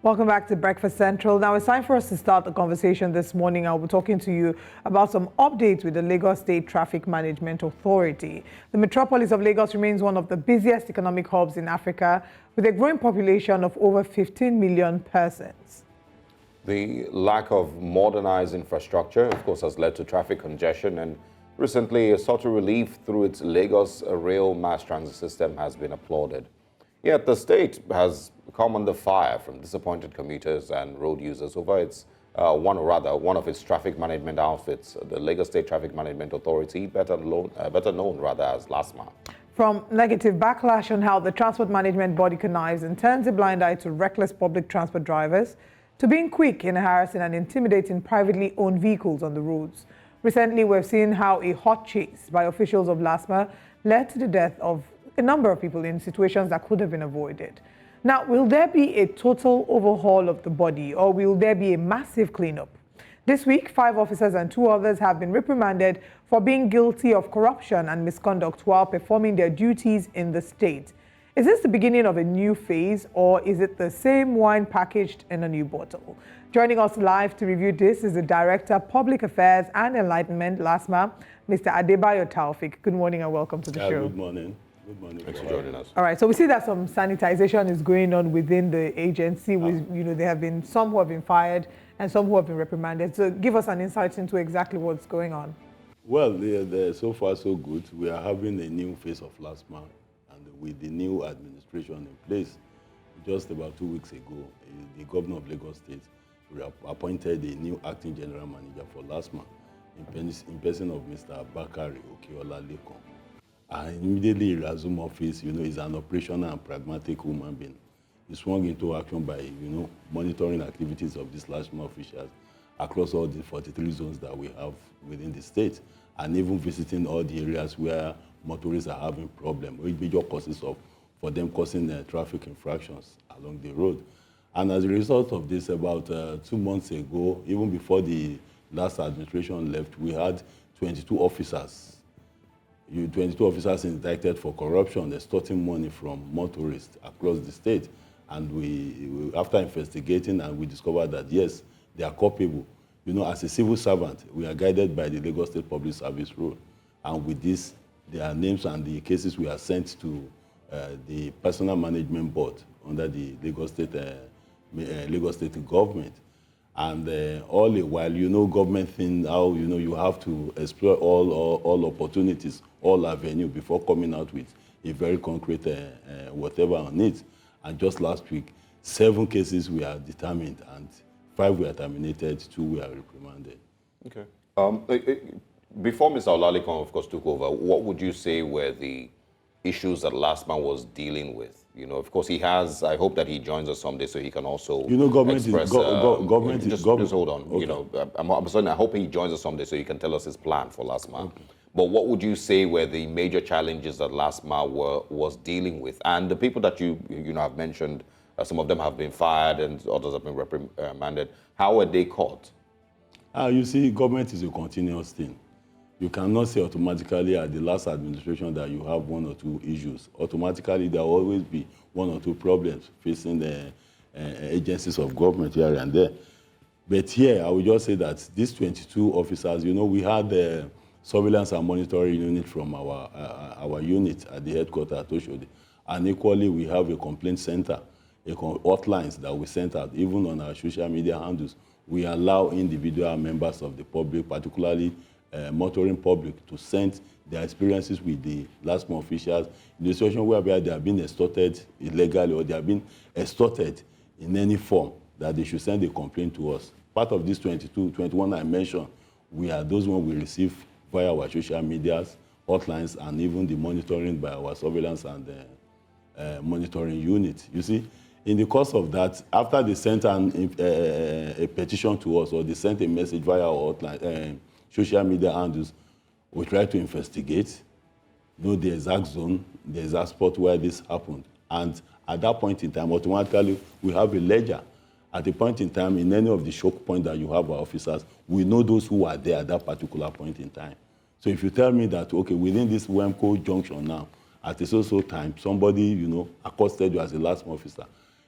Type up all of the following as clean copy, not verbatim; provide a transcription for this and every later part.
Welcome back to Breakfast Central. Now it's time for us to start the conversation this morning. I'll be talking to you about some updates with the Lagos State Traffic Management Authority. The metropolis of Lagos remains one of the busiest economic hubs in Africa, with a growing population of over 15 million persons. The lack of modernized infrastructure, of course, has led to traffic congestion, and recently a sort of relief through its Lagos rail mass transit system has been applauded. Yet the state has come under fire from disappointed commuters and road users over its one of its traffic management outfits, the Lagos State Traffic Management Authority, better known as Lastma. From negative backlash on how the transport management body connives and turns a blind eye to reckless public transport drivers, to being quick in harassing and intimidating privately owned vehicles on the roads. Recently, we've seen how a hot chase by officials of Lastma led to the death of a number of people in situations that could have been avoided. Now, will there be a total overhaul of the body, or will there be a massive cleanup? This week, 5 officers and 2 others have been reprimanded for being guilty of corruption and misconduct while performing their duties in the state. Is this the beginning of a new phase, or is it the same wine packaged in a new bottle? Joining us live to review this is the Director, Public Affairs and Enlightenment, Lastma, Mr. Adebayo Taofeeq. Good morning and welcome to the show. Good morning. Good morning. Thanks for joining us. All right, so we see that some sanitization is going on within the agency. There have been some who have been fired and some who have been reprimanded. So give us an insight into exactly what's going on. Well, so far so good. We are having a new face of Lastma, and with the new administration in place, just about 2 weeks ago, the governor of Lagos State appointed a new acting general manager for Lastma in person of Mr. Bakari Okeola-Lekon. And immediately he resumed office. He's an operational and pragmatic human being. He swung into action by, monitoring activities of these Lastma officials across all the 43 zones that we have within the state, and even visiting all the areas where motorists are having problems, which major causes for them causing traffic infractions along the road. And as a result of this, about 2 months ago, even before the last administration left, we had 22 officers indicted for corruption, extorting money from motorists across the state. And we after investigating, and we discovered that, yes, they are culpable. As a civil servant, we are guided by the Lagos State Public Service Rule. And with this, their names and the cases we are sent to the Personal Management Board under the Lagos State government. And all the while, government thing, how, you have to explore all opportunities, all avenues before coming out with a very concrete whatever on it. And just last week, 7 cases were determined, and 5 were terminated, 2 were reprimanded. Okay. Before Mr. Olalekon, of course, took over, what would you say were the issues that Lastma was dealing with? Of course, he has. I hope that he joins us someday so he can also government express. Just hold on. Okay. I'm saying I hope he joins us someday so he can tell us his plan for Lastma. Okay. But what would you say were the major challenges that Lastma was dealing with? And the people that you have mentioned, some of them have been fired and others have been reprimanded. How were they caught? You see, government is a continuous thing. You cannot say automatically at the last administration that you have 1 or 2 issues. Automatically, there will always be 1 or 2 problems facing the agencies of government here and there. But here, I would just say that these 22 officers, we had the surveillance and monitoring unit from our unit at the headquarters at Osarogie. And equally, we have a complaint center, hotlines that we sent out, even on our social media handles. We allow individual members of the public, particularly motoring public, to send their experiences with the Lastma officials in the situation whereby they have been extorted illegally or they have been extorted in any form, that they should send a complaint to us. Part of these 21 I mentioned, we are those ones we receive via our social medias, hotlines, and even the monitoring by our surveillance and monitoring unit. You see, in the course of that, after they sent a petition to us, or they sent a message via our hotline, social media handles, we try to investigate, know the exact zone, the exact spot where this happened. And at that point in time, automatically, we have a ledger. At a point in time, in any of the choke points that you have our officers, we know those who are there at that particular point in time. So if you tell me that, okay, within this Wemco junction now, at a so-so time, somebody, accosted you as a Lastma officer,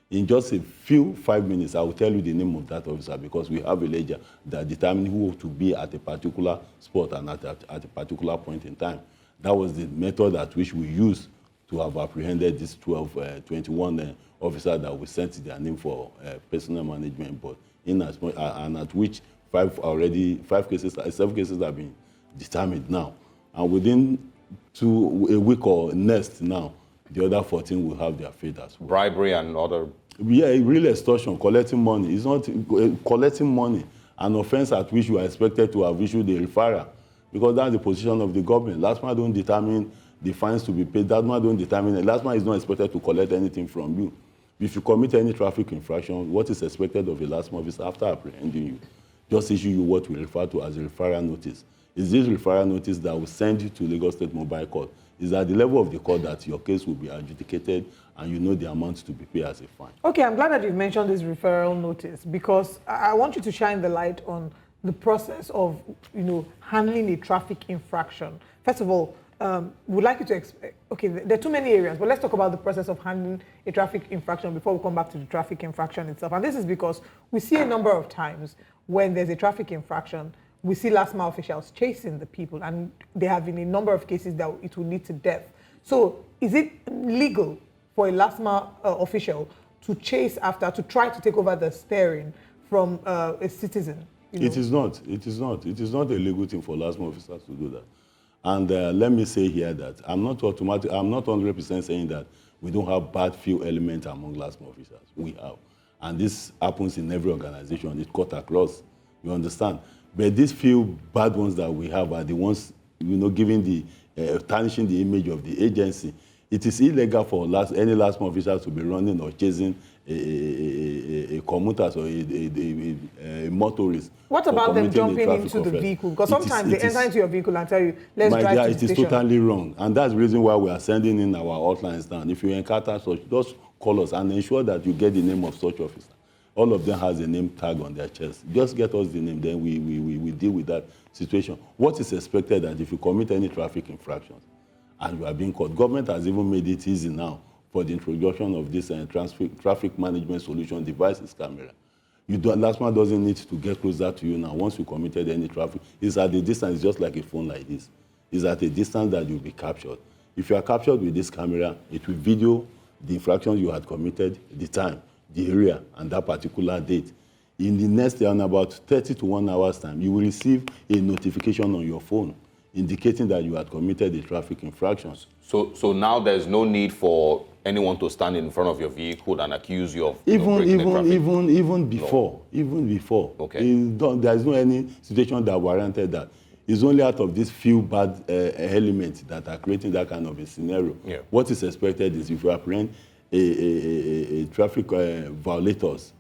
In just a few 5 minutes, I will tell you the name of that officer because we have a ledger that determines who to be at a particular spot and at a particular point in time. That was the method at which we used to have apprehended these 21 officers that we sent their name for personal management board, and at which 7 cases have been determined now. And within a week or next now, the other 14 will have their fate as well. Bribery and other... Yeah, real extortion, collecting money. It's not collecting money, an offense at which you are expected to have issued a referral, because that's the position of the government. Lastma don't determine the fines to be paid. Lastma don't determine it. Lastma is not expected to collect anything from you. If you commit any traffic infraction, what is expected of a Lastma officer after apprehending you? Just issue you what we refer to as a referral notice. Is this referral notice that will send you to Lagos State Mobile Court? Is at the level of the court that your case will be adjudicated and you know the amount to be paid as a fine. Okay, I'm glad that you've mentioned this referral notice because I want you to shine the light on the process of, handling a traffic infraction. First of all, would like you to okay, there are too many areas, but let's talk about the process of handling a traffic infraction before we come back to the traffic infraction itself. And this is because we see a number of times when there's a traffic infraction, we see Lastma officials chasing the people, and there have been a number of cases that it will lead to death. So is it legal for a Lastma official to to try to take over the steering from a citizen? It is not. It is not. It is not a legal thing for Lastma officers to do that. And let me say here that I'm not 100% saying that we don't have bad few elements among Lastma officers. We have. And this happens in every organization. It cut across. You understand? But these few bad ones that we have are the ones, giving tarnishing the image of the agency. It is illegal for any Lastma officers to be running or chasing a commuters or a motorist. What about them jumping into the vehicle? Because sometimes they enter into your vehicle and tell you, let's drive to the station. It is totally wrong. And that's the reason why we are sending in our hotlines down. If you encounter such, just call us and ensure that you get the name of such officer. All of them has a name tag on their chest. Just get us the name, then we deal with that situation. What is expected that if you commit any traffic infractions and you are being caught, government has even made it easy now for the introduction of this traffic management solution devices camera. Lastma doesn't need to get closer to you now. Once you committed any traffic, it's at a distance, just like a phone like this. It's at a distance that you'll be captured. If you are captured with this camera, it will video the infractions you had committed, the time, the area, and that particular date. In the next day, in about 30 to 1 hour's time, you will receive a notification on your phone indicating that you had committed a traffic infraction. So now there's no need for anyone to stand in front of your vehicle and accuse you of even before. Okay. There is no any situation that warranted that. It's only out of these few bad elements that are creating that kind of a scenario. Yeah. What is expected is if you apprehend a traffic violators,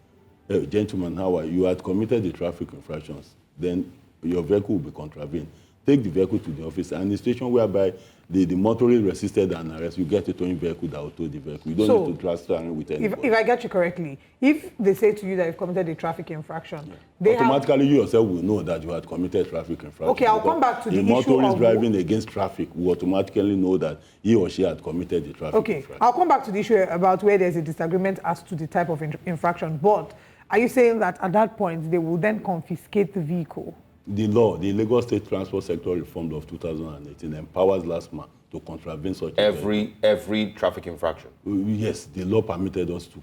gentlemen, you had committed the traffic infractions, then your vehicle will be contravened. Take the vehicle to the office, and in the situation whereby the motorist resisted an arrest, you get a towing vehicle that will tow the vehicle. You don't need to transfer with anybody. If I get you correctly, if they say to you that you've committed a traffic infraction, automatically you yourself will know that you had committed traffic infraction. Okay, I'll come back to the issue of... A motorist driving against traffic will automatically know that he or she had committed the traffic infraction. Okay, I'll come back to the issue about where there's a disagreement as to the type of infraction, but are you saying that at that point they will then confiscate the vehicle? The law, the Lagos State Transport Sector Reform of 2018 empowers Lastma to contravene such every traffic infraction. Yes, the law permitted us to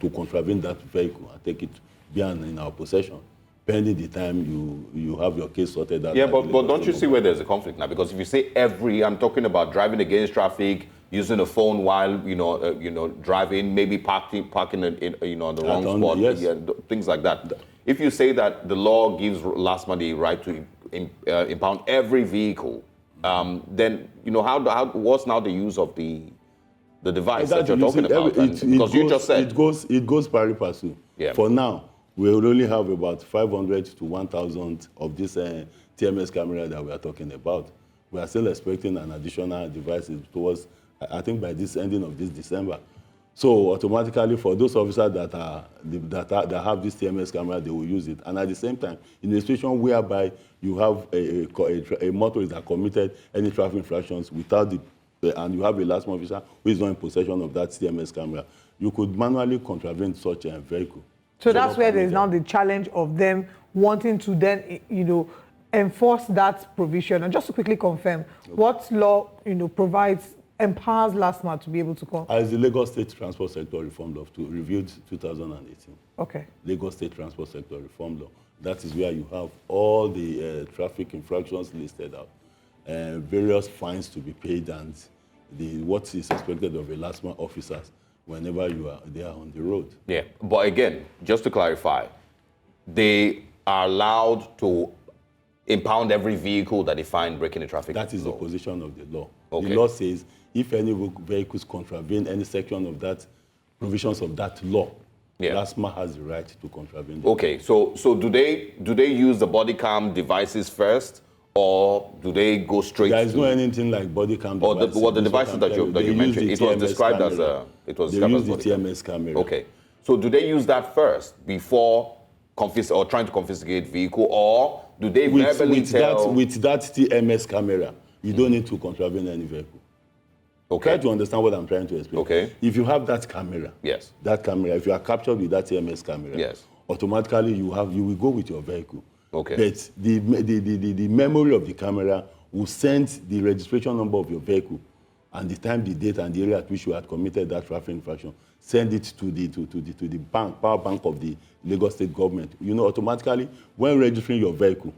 contravene that vehicle and take it beyond in our possession, pending the time you have your case sorted out. Yeah, but don't you see where there's a conflict now? Because if you say I'm talking about driving against traffic, using a phone while driving, maybe parking in on the wrong spot, yes. Things like that. If you say that the law gives Lastma the right to impound every vehicle, then what's now the use of the device that you're talking about? Because you just said it goes pari passu. Yeah. For now, we will only have about 500 to 1,000 of this TMS camera that we are talking about. We are still expecting an additional device towards, I think, by this ending of this December. So automatically, for those officers that have this TMS camera, they will use it. And at the same time, in a situation whereby you have a motorist that committed any traffic infractions without and you have a Lastma officer who is not in possession of that TMS camera, you could manually contravene such a vehicle. So that's where there's now the challenge of them wanting to then, enforce that provision. And just to quickly confirm, what law, empowers Lastma to be able to come? As the Lagos State Transport Sector Reform Law, reviewed 2018. Okay. Lagos State Transport Sector Reform Law. That is where you have all the traffic infractions listed out, various fines to be paid, and what is expected of a Lastma officers whenever they are on the road. Yeah, but again, just to clarify, they are allowed to impound every vehicle that they find breaking the traffic law. That is the position of the law. Okay. The law says if any vehicles contravene any section of that, provisions of that law, Lastma has the right to contravene. Okay, so do they use the body cam devices first, or do they go straight? There is no anything like body cam devices. Or the devices that you mentioned, it was described as a They use the TMS camera. Okay, so do they use that first before trying to confiscate vehicle, or do they verbally tell? With that TMS camera, you don't need to contravene any vehicle. Okay. Try to understand what I'm trying to explain. Okay. If you have that camera, yes, that camera, if you are captured with that TMS camera, yes, automatically you will go with your vehicle. Okay. But the memory of the camera will send the registration number of your vehicle and the time, the date, and the area at which you had committed that traffic infraction. Send it to the bank, power bank of the Lagos State government. Automatically, when registering your vehicle,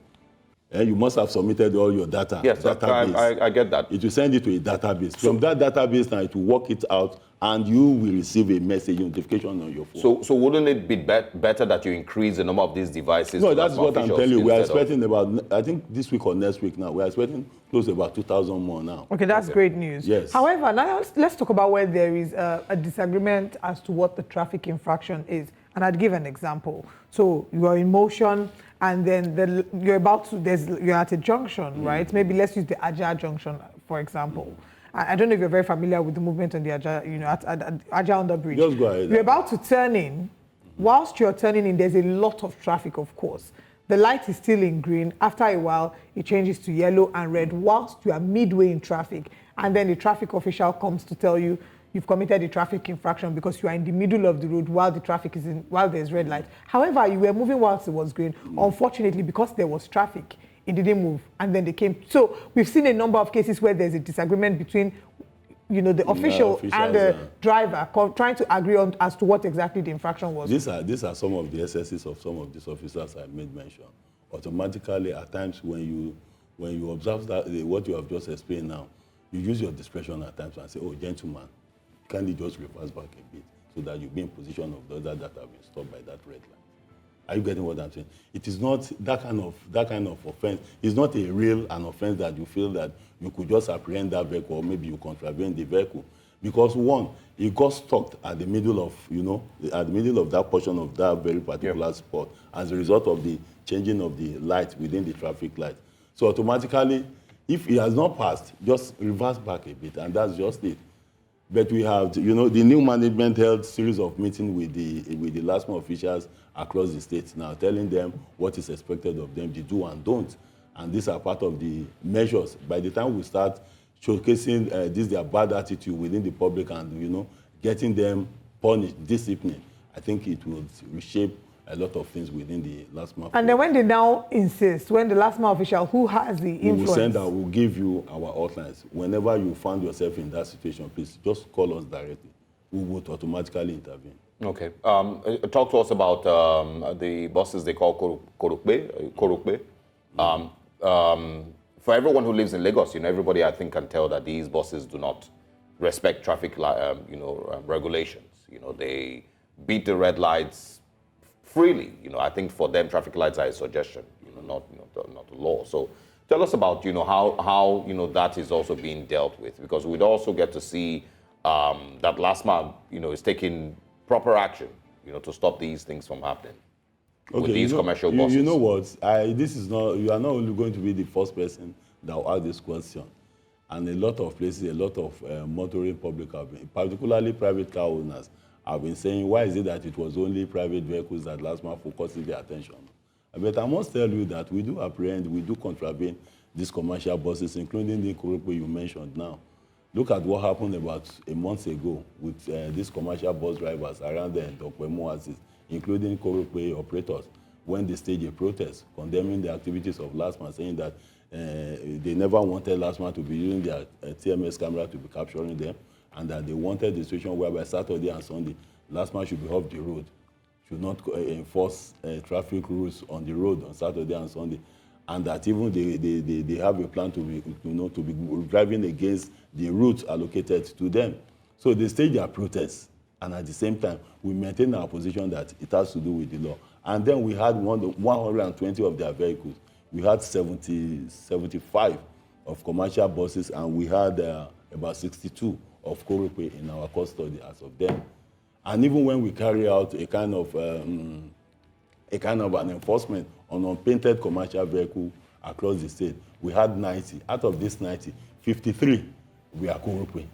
you must have submitted all your data. Yes, database. I get that. It will send it to a database. From that database, now it will work it out, and you will receive a message notification on your phone. So wouldn't it be better that you increase the number of these devices? No, that's what I'm telling you. We are expecting about, I think this week or next week now, we are expecting close to about 2,000 more now. Okay, that's great news. Yes. However, now let's talk about where there is a disagreement as to what the traffic infraction is. And I'd give an example. So you are in motion, and then you're at a junction, right? Maybe let's use the Ajah junction, for example. I don't know if you're very familiar with the movement on the Ajah, at Ajah on the bridge. Just go ahead. You're about to turn in. Whilst you're turning in, there's a lot of traffic, of course. The light is still in green. After a while, it changes to yellow and red whilst you are midway in traffic. And then the traffic official comes to tell you you've committed a traffic infraction because you are in the middle of the road while there's red light. However, you were moving whilst it was green. Unfortunately, because there was traffic, it didn't move, and then they came. So we've seen a number of cases where there's a disagreement between, the official and the driver trying to agree on as to what exactly the infraction was. These are some of the excesses of some of these officers I made mention. Automatically, at times when you observe that what you have just explained now, you use your discretion at times and say, "Oh, gentleman, kindly just reverse back a bit so that you be in position of those that have been stopped by that red light." Are you getting what I'm saying? It is not that kind of offense. It's not an offense that you feel that you could just apprehend that vehicle, or maybe you contravene the vehicle, because one, it got stuck at the middle of that portion of that very particular spot as a result of the changing of the light within the traffic light. So automatically, if it has not passed, just reverse back a bit, and that's just it. But we have, the new management held series of meetings with the Lastma officials across the state now, telling them what is expected of them, the do and don't. And these are part of the measures. By the time we start showcasing their bad attitude within the public and, getting them punished, disciplined, I think it will reshape a lot of things within the Lastma. And then when they now insist, when the Lastma official who has the influence... We'll give you our outlines. Whenever you find yourself in that situation, please just call us directly. We would automatically intervene. Okay. Talk to us about the buses they call Korokbe. For everyone who lives in Lagos, everybody I think can tell that these buses do not respect traffic regulations. They beat the red lights freely. I think for them traffic lights are a suggestion, not a law. So tell us about how that is also being dealt with, because we'd also get to see that Lastma is taking proper action to stop these things from happening. Okay, with these commercial buses. You know what? You are not only going to be the first person that will ask this question. And a lot of places, a lot of motoring public particularly private car owners, have been saying, why is it that it was only private vehicles that Lastma focuses their attention on? But I must tell you that we do apprehend, we do contravene these commercial buses, including the Korokbe you mentioned now. Look at what happened about a month ago with these commercial bus drivers around the Dokpemu Oasis, including Korope operators, when they staged a protest condemning the activities of Lastma, saying that they never wanted Lastma to be using their TMS camera to be capturing them, and that they wanted the situation whereby Saturday and Sunday, Lastma should be off the road, should not enforce traffic rules on the road on Saturday and Sunday, and that even they have a plan to be driving against the routes allocated to them. So they staged their protests, and at the same time, we maintain our position that it has to do with the law. And then we had 120 of their vehicles. We had 75 of commercial buses, and we had about 62 of Korope in our custody as of then. And even when we carry out a kind of an enforcement on unpainted commercial vehicle across the state, we had 90. Out of this 90, 53 we are Korope.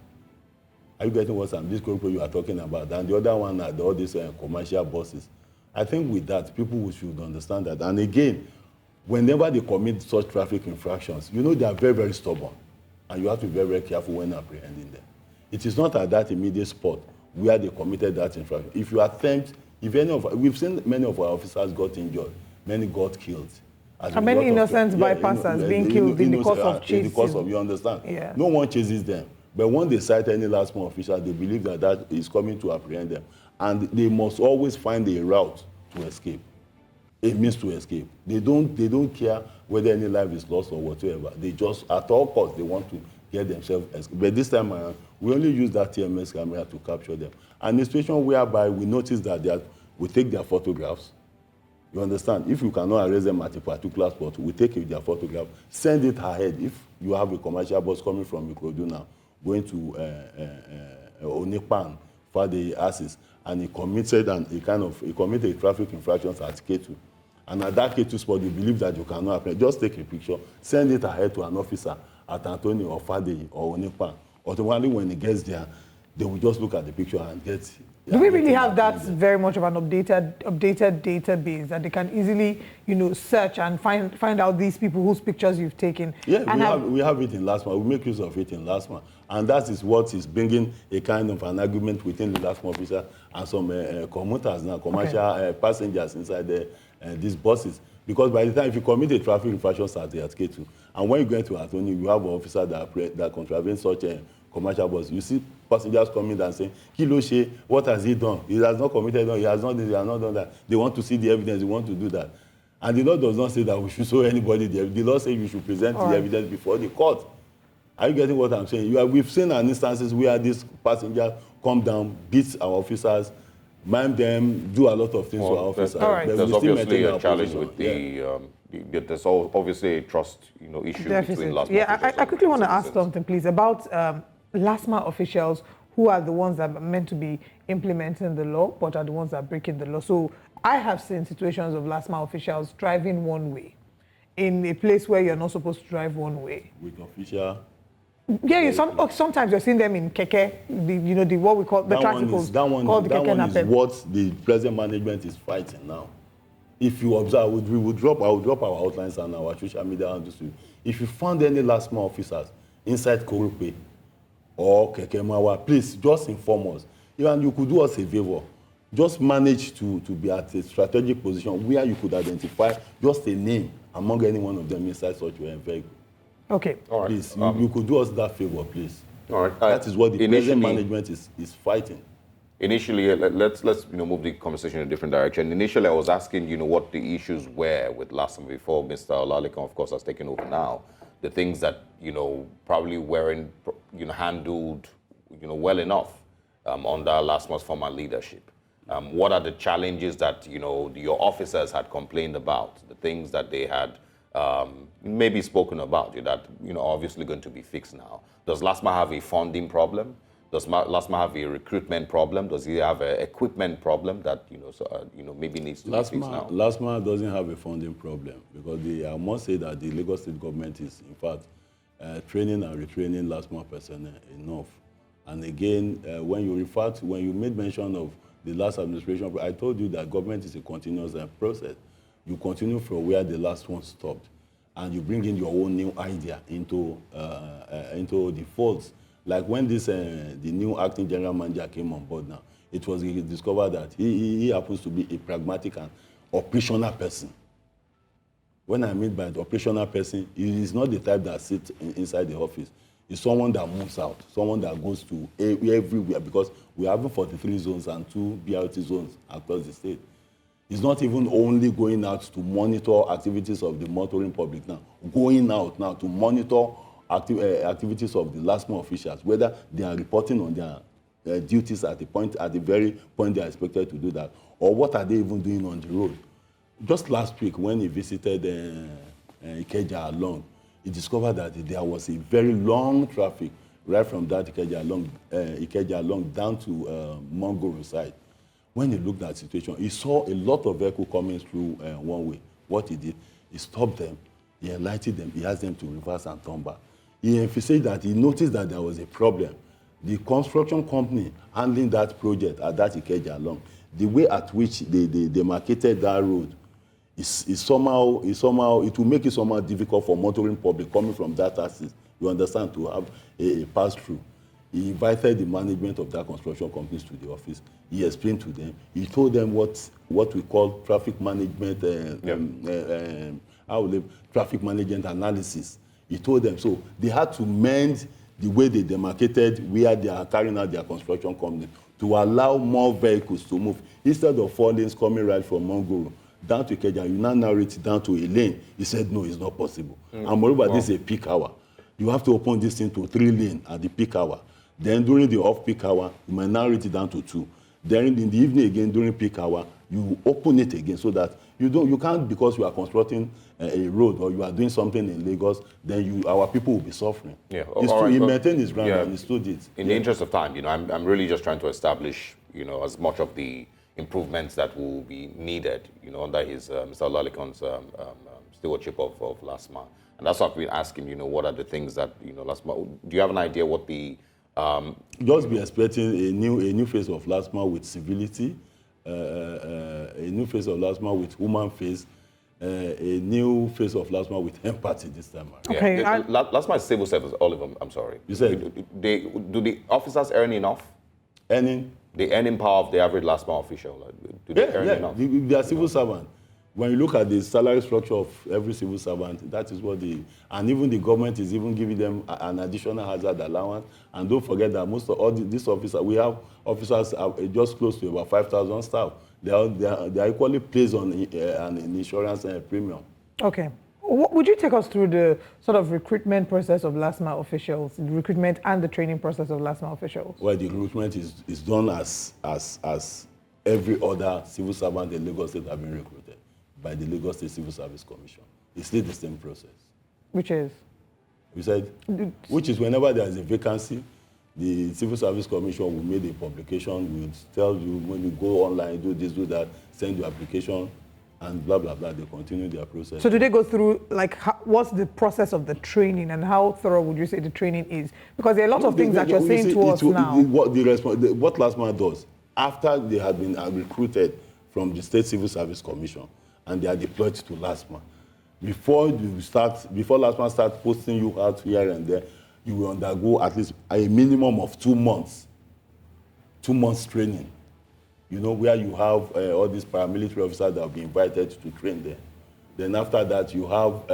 Are you getting what this Korope you are talking about? And the other one are all these commercial buses. I think with that, people should understand that. And again, whenever they commit such traffic infractions, you know they are very, very stubborn. And you have to be very, very careful when apprehending them. It is not at that immediate spot where they committed that infraction. If you attempt, we've seen many of our officers got injured, many got killed. How many innocent bypassers being killed in the course of chasing? In the course of, you understand? Yeah. No one chases them. But when they cite any Lastma official, they believe that that is coming to apprehend them. And they must always find a route to escape, a means to escape. They don't care whether any life is lost or whatever. They just, at all costs, they want to get themselves escape. But this time around, we only use that TMS camera to capture them. And the situation whereby we notice that we take their photographs. You understand? If you cannot arrest them at a particular spot, we take their photograph, send it ahead. If you have a commercial bus coming from Ikorodu now, going to Onipan for the assets, and he committed a traffic infraction at K2. And at that K2 spot, you believe that you cannot apply. Just take a picture, send it ahead to an officer at Anthony or Fade or Onipan. Automatically, when he gets there, they will just look at the picture and get. Do we really have that very much of an updated database that they can easily, search and find out these people whose pictures you've taken? Yeah, we have it in Lastma. We make use of it in Lastma. And that is what is bringing a kind of an argument within the Lastma officer and some commuters now, commercial passengers inside these buses. Because by the time, if you commit a traffic infraction at K2, and when you go into Atoni, you have an officer that contravenes such a commercial bus, you see passengers coming and saying, Kiloshe, what has he done? He has not committed, he has not this, he has not done that. They want to see the evidence, they want to do that. And the law does not say that we should show anybody the evidence. The law says you should present the evidence before the court. Are you getting what I'm saying? We've seen instances where these passengers come down, beat our officers, mime them, do a lot of things to our officers. There's obviously a challenge with there's obviously a trust issue between Lastma. I quickly want to ask something, please, about Lastma officials who are the ones that are meant to be implementing the law, but are the ones that are breaking the law. So I have seen situations of Lastma officials driving one way in a place where you're not supposed to drive one way. With official. Yeah, sometimes you're seeing them in keke, what we call the tricycles. That one is what the present management is fighting now. If you observe, I will drop our outlines and our social media handles. If you found any Lastma officers inside Korope or Kekemawa, please just inform us. Even you could do us a favor. Just manage to be at a strategic position where you could identify just a name among any one of them inside such a vehicle. Okay. All right. Please, you could do us that favor, please. All right. That is what the present management is fighting. Initially, let's move the conversation in a different direction. Initially, I was asking, what the issues were with Lastma before Mr. Olalekan, of course, has taken over now. The things that, probably weren't, handled, well enough under Lastma's former leadership. What are the challenges that, your officers had complained about, the things that they had maybe spoken about that, obviously going to be fixed now? Does Lastma have a funding problem? Does Lastma have a recruitment problem? Does he have an equipment problem that maybe needs to be fixed now? Lastma doesn't have a funding problem because I must say that the Lagos State government is, in fact, training and retraining Lastma personnel enough. And again, when you made mention of the last administration, I told you that government is a continuous process. You continue from where the last one stopped, and you bring in your own new idea into the folds. Like when this the new acting general manager came on board now, it was discovered that he happens to be a pragmatic and operational person. When I mean by the operational person, he is not the type that sits inside the office. He's someone that moves out, someone that goes to everywhere, because we have 43 zones and 2 BRT zones across the state. He's not even only going out to monitor activities of the motoring public now, going out now to monitor activities of the Lastma officials, whether they are reporting on their duties at the very point they are expected to do that, or what are they even doing on the road. Just last week, when he visited Ikeja along, he discovered that there was a very long traffic right from that Ikeja along down to Mongoro side. When he looked at the situation, he saw a lot of vehicles coming through one way. What he did, he stopped them, he enlightened them, he asked them to reverse and turn back. He emphasized that he noticed that there was a problem. The construction company handling that project at that Ikeja along, the way at which they marketed that road, is somehow, it will make it somehow difficult for motoring public coming from that axis, you understand, to have a pass-through. He invited the management of that construction companies to the office. He explained to them. He told them what we call traffic management, traffic management analysis. He told them, so they had to mend the way they demarcated where they are carrying out their construction company to allow more vehicles to move. Instead of 4 lanes coming right from Mongoro down to Ikeja, you now narrow it down to a lane. He said, no, it's not possible. And moreover, this is a peak hour. You have to open this thing to 3 lanes at the peak hour. Then during the off-peak hour, you might narrow it down to 2. Then in the evening again, during peak hour, you open it again so that you can't, because you are constructing a road or you are doing something in Lagos, then our people will be suffering. Yeah, he maintained his ground and he stood it. In the interest of time, I'm really just trying to establish, as much of the improvements that will be needed, under his Mr. Olalekan's stewardship of Lastma. And that's what we've been asking, what are the things that, Lastma, do you have an idea what the... Just be expecting a new phase of Lastma with civility, a new phase of Lastma with human face, a new phase of Lasma with empathy this time around. Okay. Yeah. Lasma is civil service, Oliver, I'm sorry. You said? Do the officers earn enough? Earning? The earning power of the average Lasma official, do they earn enough? They are civil servants. When you look at the salary structure of every civil servant, that is what and even the government is even giving them an additional hazard allowance. And don't forget that most of all these officers, we have officers just close to about 5,000 staff. They are equally placed on an insurance premium. Okay. Would you take us through the sort of recruitment process of Lastma officials, the recruitment and the training process of Lastma officials? Well, the recruitment is done as every other civil servant in Lagos State have been recruited by the Lagos State Civil Service Commission. It's still the same process. Which is? We said, which is whenever there is a vacancy, the Civil Service Commission will make a publication, will tell you when you go online, do this, do that, send your application, and blah, blah, blah. They continue their process. So do they go through, like, what's the process of the training and how thorough would you say the training is? Because there are a lot of things that you're saying to us now. What Lastma does, after they have been recruited from the State Civil Service Commission and they are deployed to Lastma, before Lastma starts posting you out here and there, you will undergo at least a minimum of 2 months. 2 months training. Where you have all these paramilitary officers that will be invited to train there. Then after that, you have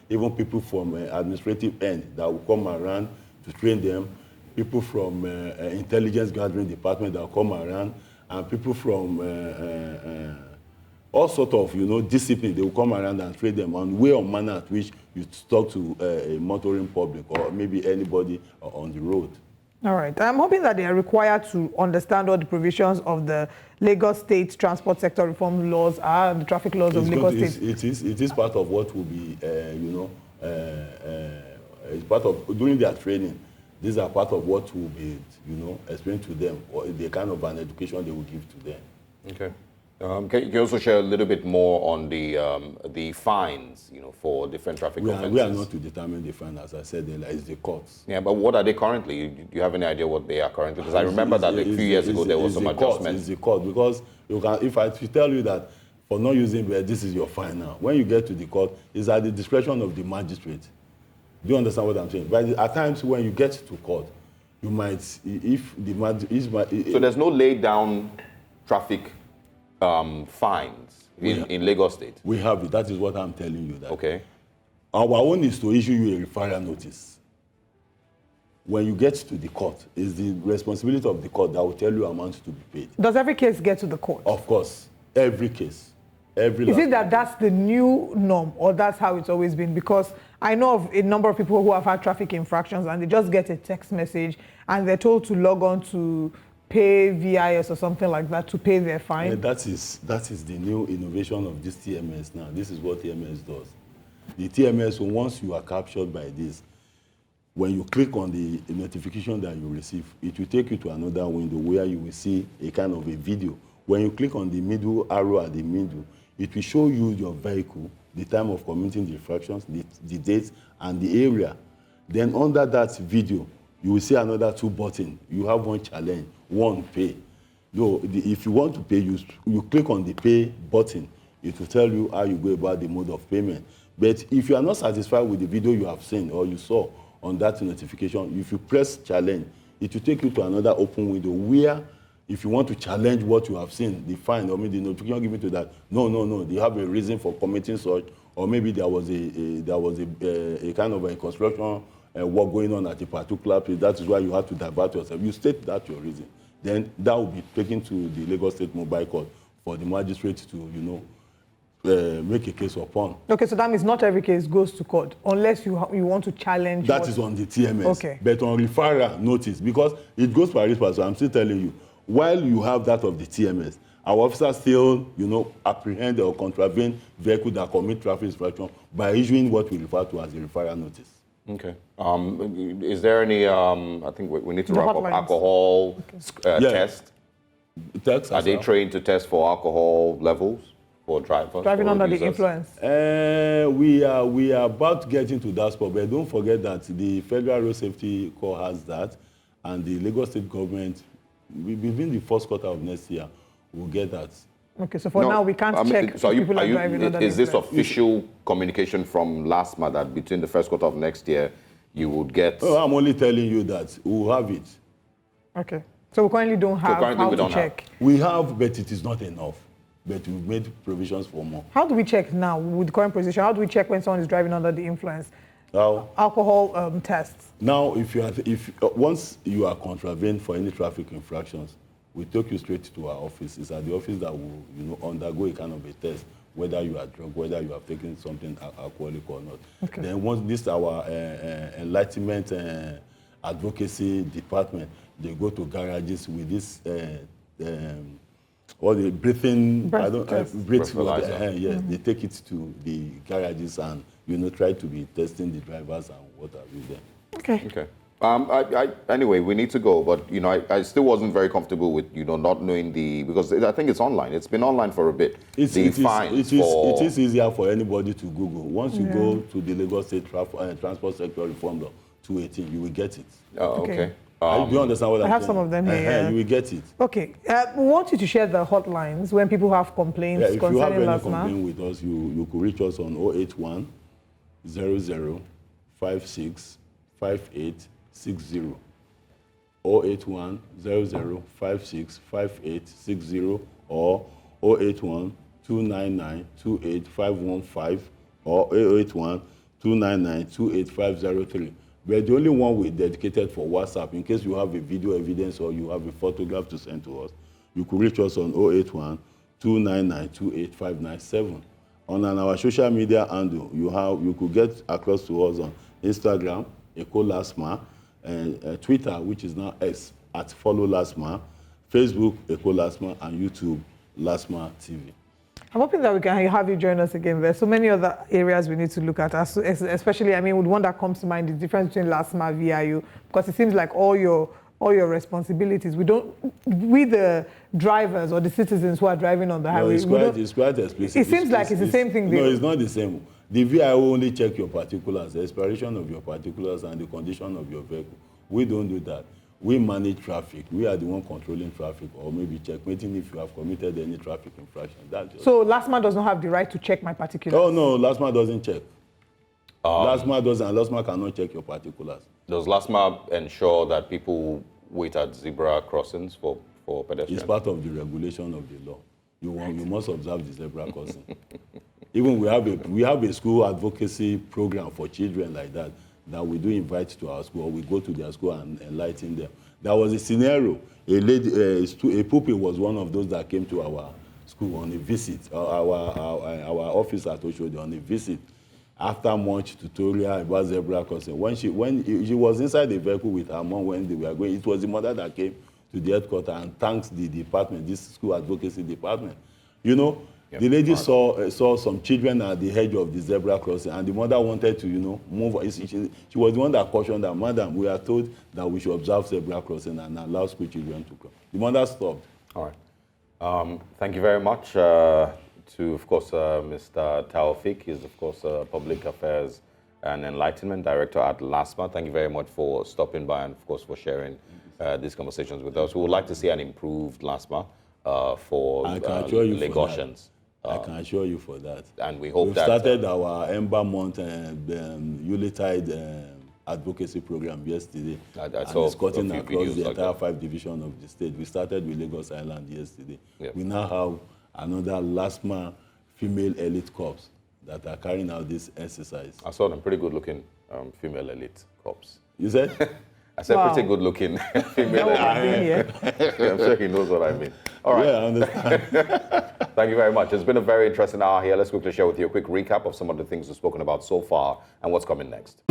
even people from administrative end that will come around to train them, people from intelligence gathering department that will come around, and people from all sort of, discipline, they will come around and train them on way or manner at which you talk to a motoring public or maybe anybody on the road. All right. I'm hoping that they are required to understand all the provisions of the Lagos State Transport Sector Reform Laws and the traffic laws of Lagos State. It is part of what will be, it's part of, during their training, these are part of what will be, explained to them, or the kind of an education they will give to them. Okay. Can you also share a little bit more on the fines, for different traffic offences? We are not to determine the fine, as I said earlier, it's the courts. Yeah, but what are they currently? Do you have any idea what they are currently? Because I remember that a few years ago there was some adjustments. It's the court, because if I tell you that for not using this is your fine now, when you get to the court, it's at the discretion of the magistrate. Do you understand what I'm saying? But at times when you get to court, you might, if the so there's no laid down traffic fines in Lagos State. We have it. That is what I'm telling you. That Okay. our own is to issue you a referral notice. When you get to the court, it's the responsibility of the court that will tell you amount to be paid. Does every case get to the court? Of course, every case, every. Is it that that's the new norm, or that's how it's always been? Because I know of a number of people who have had traffic infractions and they just get a text message and they're told to log on to pay VIS or something like that to pay their fine. That is the new innovation of this TMS now. This is what TMS does. The TMS, once you are captured by this, when you click on the notification that you receive, it will take you to another window where you will see a kind of a video. When you click on the middle arrow at the middle, it will show you your vehicle, the time of committing the infractions, the dates, and the area. Then under that video, you will see another 2 buttons. You have one challenge, one pay. If you want to pay, you click on the pay button. It will tell you how you go about the mode of payment. But if you are not satisfied with the video you have seen or you saw on that notification, if you press challenge, it will take you to another open window where, if you want to challenge what you have seen, the fine, or maybe the notification given to that, no, they have a reason for committing such, or maybe there was a kind of a construction work going on at a particular place. That is why you have to divert yourself. You state that your reason. Then that will be taken to the Lagos State Mobile Court for the magistrate to, make a case upon. Okay, so that means not every case goes to court unless you want to challenge. That is on the TMS. Okay. But on referral notice, because it goes per referral, so I'm still telling you, while you have that of the TMS, our officers still, apprehend or contravene vehicles that commit traffic infraction by issuing what we refer to as a referral notice. Okay. Is there any, I think we need to wrap up, alcohol test? Are they trained to test for alcohol levels for drivers? Driving under the influence? We are about getting to that spot, but don't forget that the Federal Road Safety Corps has that, and the Lagos State government, within the first quarter of next year, will get that. Okay, so for now we can't check so people are driving under the influence. Is this official communication from Lastma that between the first quarter of next year you would get? Oh, I'm only telling you that we'll have it. Okay, so we currently don't have how to check. We have, but it is not enough. But we've made provisions for more. How do we check now with the current position? How do we check when someone is driving under the influence? How? Alcohol tests. Now, once you are contravened for any traffic infractions, we take you straight to our office. It's at the office that will, undergo a kind of a test, whether you are drunk, whether you have taken something alcoholic or not. Okay. Then once this our Enlightenment advocacy department, they go to garages with this or the breathing, they take it to the garages and try to be testing the drivers and what have you there. Okay. Anyway, we need to go, but I still wasn't very comfortable with not knowing because I think it's online. It's been online for a bit. It is easier for anybody to Google. Once you go to the Lagos State Transport Sector Reform Law 218, you will get it. Oh, okay. Do you understand what I'm saying? I have some of them here. You will get it. Okay. We want you to share the hotlines when people have complaints concerning Lastma. If you have any complaint with us, you could reach us on 081 00 56 58 60. 081 00 56 58 60 or 081 299 28515 or 081 299 28503. We're the only one we dedicated for WhatsApp. In case you have a video evidence or you have a photograph to send to us, you could reach us on 081 299 28597. On our social media handle, you could get across to us on Instagram, Lastma, and Twitter, which is now X, @follow Lastma, Facebook, Lastma, and YouTube, Lastma TV. I'm hoping that we can have you join us again. There's so many other areas we need to look at, especially, with one that comes to mind, the difference between Lastma, VIU, because it seems like all your responsibilities, we the drivers or the citizens who are driving on the highway. It's quite explicit. It seems like it's the same thing. No, it's not the same. The VIU only check your particulars, the expiration of your particulars and the condition of your vehicle. We don't do that. We manage traffic. We are the one controlling traffic, or maybe checkmating if you have committed any traffic infraction. So Lastma does not have the right to check my particulars? Oh, no, Lastma doesn't check. Lastma doesn't, and Lastma cannot check your particulars. Does Lastma ensure that people wait at zebra crossings for pedestrians? It's part of the regulation of the law. You must observe the zebra crossing. Even we have a school advocacy program for children like that we do invite to our school. We go to their school and enlighten them. There was a scenario. A lady, a pupil was one of those that came to our school on a visit. Our office at Osarogie on a visit. After much tutorial about zebra crossing, when she was inside the vehicle with her mom when they were going, it was the mother that came to the headquarters and thanks the department, this school advocacy department. You know, the lady saw some children at the edge of the zebra crossing, and the mother wanted to, move. She was the one that cautioned her, "Madam, we are told that we should observe zebra crossing and allow school children to cross." The mother stopped. All right. Thank you very much to, of course, Mr. Taofeeq. He's, of course, Public Affairs and Enlightenment Director at Lastma. Thank you very much for stopping by and, of course, for sharing these conversations with us. We would like to see an improved Lastma for Lagosians. I can assure you for that. And we hope We've that... started our Ember Month Yuletide advocacy program yesterday. And it's cutting across the entire 5 divisions of the state. We started with Lagos Island yesterday. Yep. We now have another Lastma female elite corps that are carrying out this exercise. I saw them, pretty good-looking female elite corps. You said? I said pretty good-looking female elite. I'm sure he knows what I mean. All right. Yeah, I understand. Thank you very much. It's been a very interesting hour here. Let's quickly share with you a quick recap of some of the things we've spoken about so far and what's coming next.